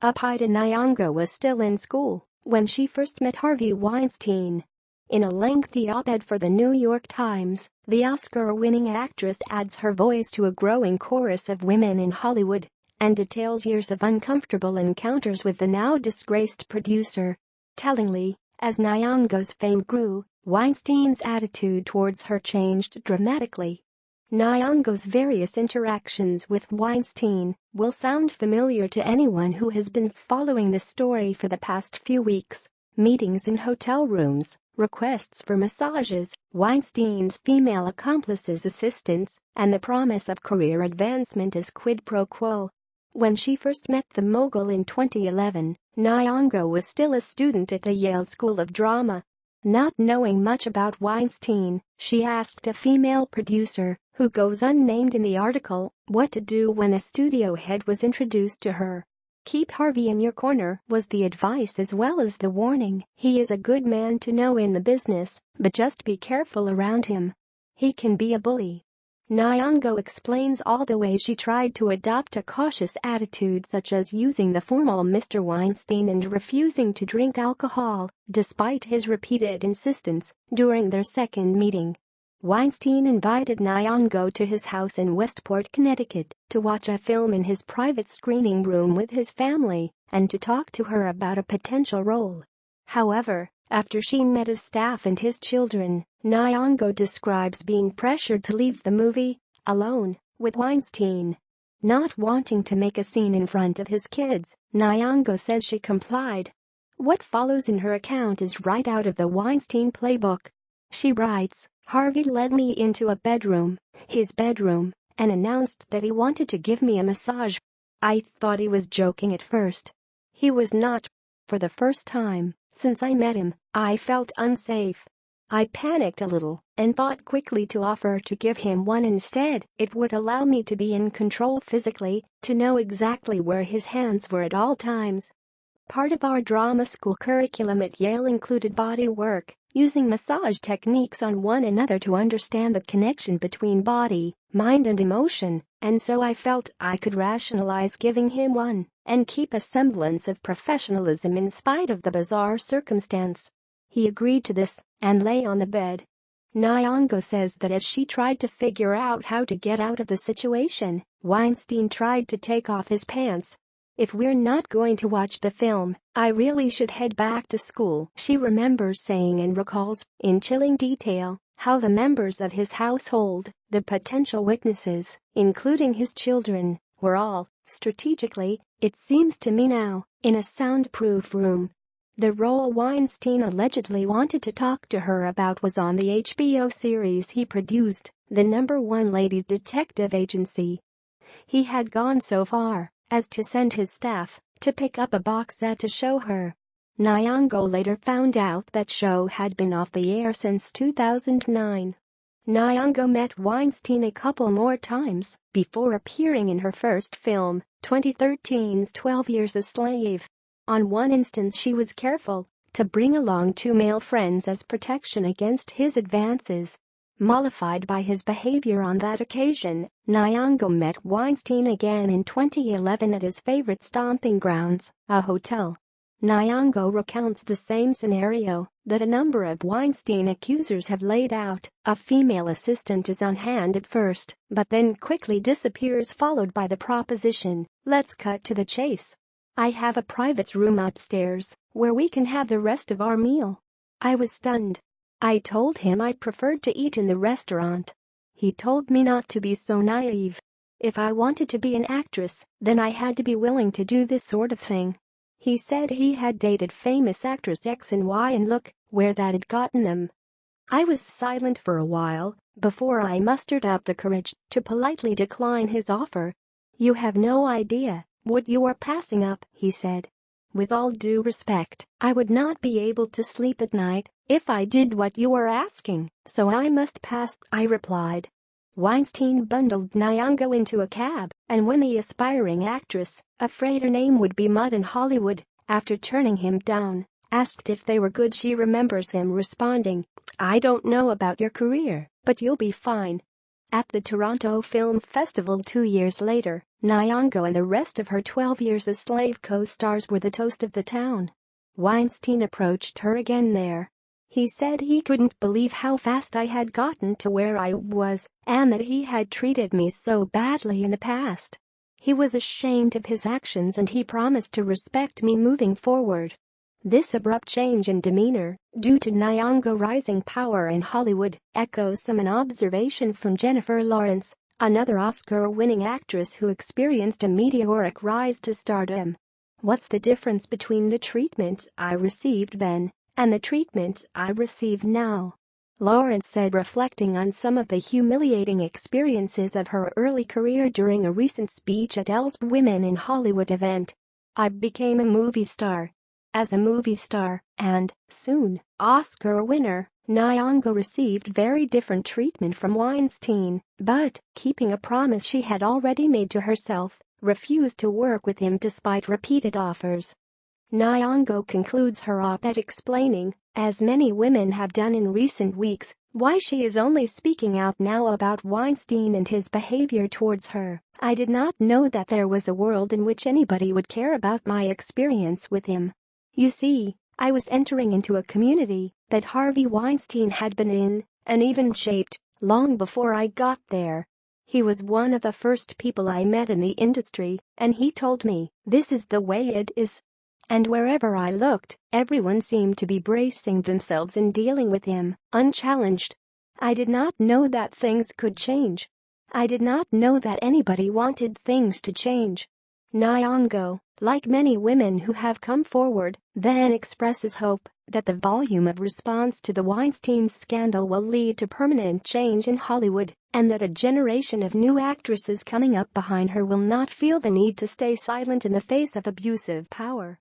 Upita. Nyong'o was still in school when she first met Harvey Weinstein. In a lengthy op-ed for the New York Times, the Oscar-winning actress adds her voice to a growing chorus of women in Hollywood and details years of uncomfortable encounters with the now-disgraced producer. Tellingly, as Nyong'o's fame grew, Weinstein's attitude towards her changed dramatically. Nyong'o's various interactions with Weinstein will sound familiar to anyone who has been following the story for the past few weeks. Meetings in hotel rooms, requests for massages, Weinstein's female accomplices' assistance, and the promise of career advancement as quid pro quo. When she first met the mogul in 2011, Nyong'o was still a student at the Yale School of Drama. Not knowing much about Weinstein, she asked a female producer, who goes unnamed in the article, what to do when a studio head was introduced to her. "Keep Harvey in your corner," was the advice, as well as the warning, "He is a good man to know in the business, but just be careful around him. He can be a bully." Nyong'o explains all the ways she tried to adopt a cautious attitude, such as using the formal Mr. Weinstein and refusing to drink alcohol, despite his repeated insistence. During their second meeting, Weinstein invited Nyong'o to his house in Westport, Connecticut, to watch a film in his private screening room with his family and to talk to her about a potential role. However, after she met his staff and his children, Nyong'o describes being pressured to leave the movie alone with Weinstein. Not wanting to make a scene in front of his kids, Nyong'o says she complied. What follows in her account is right out of the Weinstein playbook. She writes, "Harvey led me into a bedroom, his bedroom, and announced that he wanted to give me a massage. I thought he was joking at first. He was not. For the first time since I met him, I felt unsafe. I panicked a little and thought quickly to offer to give him one instead. It would allow me to be in control physically, to know exactly where his hands were at all times." Part of our drama school curriculum at Yale included body work, using massage techniques on one another to understand the connection between body, mind and emotion, and so I felt I could rationalize giving him one and keep a semblance of professionalism in spite of the bizarre circumstance. He agreed to this and lay on the bed. Nyong'o says that as she tried to figure out how to get out of the situation, Weinstein tried to take off his pants. "If we're not going to watch the film, I really should head back to school," she remembers saying, and recalls, in chilling detail, how the members of his household, the potential witnesses, including his children, were all, strategically, it seems to me now, in a soundproof room. The role Weinstein allegedly wanted to talk to her about was on the HBO series he produced, the #1 Ladies Detective Agency. He had gone so far as to send his staff to pick up a box set to show her. Nyong'o later found out that show had been off the air since 2009. Nyong'o met Weinstein a couple more times before appearing in her first film, 2013's 12 Years a Slave. On one instance, she was careful to bring along 2 male friends as protection against his advances. Mollified by his behavior on that occasion, Nyong'o met Weinstein again in 2011 at his favorite stomping grounds, a hotel. Nyong'o recounts the same scenario that a number of Weinstein accusers have laid out. A female assistant is on hand at first, but then quickly disappears, followed by the proposition, "Let's cut to the chase. I have a private room upstairs where we can have the rest of our meal." I was stunned. I told him I preferred to eat in the restaurant. He told me not to be so naive. If I wanted to be an actress, then I had to be willing to do this sort of thing. He said he had dated famous actress X and Y, and look where that had gotten them. I was silent for a while before I mustered up the courage to politely decline his offer. "You have no idea what you are passing up," he said. "With all due respect, I would not be able to sleep at night if I did what you are asking, so I must pass," I replied. Weinstein bundled Nyong'o into a cab, and when the aspiring actress, afraid her name would be mud in Hollywood, after turning him down, asked if they were good, she remembers him responding, "I don't know about your career, but you'll be fine." At the Toronto Film Festival 2 years later, Nyong'o and the rest of her 12 years a slave co-stars were the toast of the town. Weinstein approached her again there. He said he couldn't believe how fast I had gotten to where I was and that he had treated me so badly in the past. He was ashamed of his actions and he promised to respect me moving forward. This abrupt change in demeanor, due to Nyong'o's rising power in Hollywood, echoes an observation from Jennifer Lawrence, another Oscar-winning actress who experienced a meteoric rise to stardom. "What's the difference between the treatment I received then and the treatment I receive now?" Lawrence said, reflecting on some of the humiliating experiences of her early career during a recent speech at Yale's Women in Hollywood event. "I became a movie star. As a movie star and, soon, Oscar winner, Nyong'o received very different treatment from Weinstein, but, keeping a promise she had already made to herself, refused to work with him despite repeated offers." Nyong'o concludes her op-ed explaining, as many women have done in recent weeks, why she is only speaking out now about Weinstein and his behavior towards her. "I did not know that there was a world in which anybody would care about my experience with him. You see, I was entering into a community that Harvey Weinstein had been in, and even shaped, long before I got there. He was one of the first people I met in the industry, and he told me, this is the way it is. And wherever I looked, everyone seemed to be bracing themselves in dealing with him, unchallenged. I did not know that things could change. I did not know that anybody wanted things to change." Nyong'o, like many women who have come forward, then expresses hope that the volume of response to the Weinstein scandal will lead to permanent change in Hollywood and that a generation of new actresses coming up behind her will not feel the need to stay silent in the face of abusive power.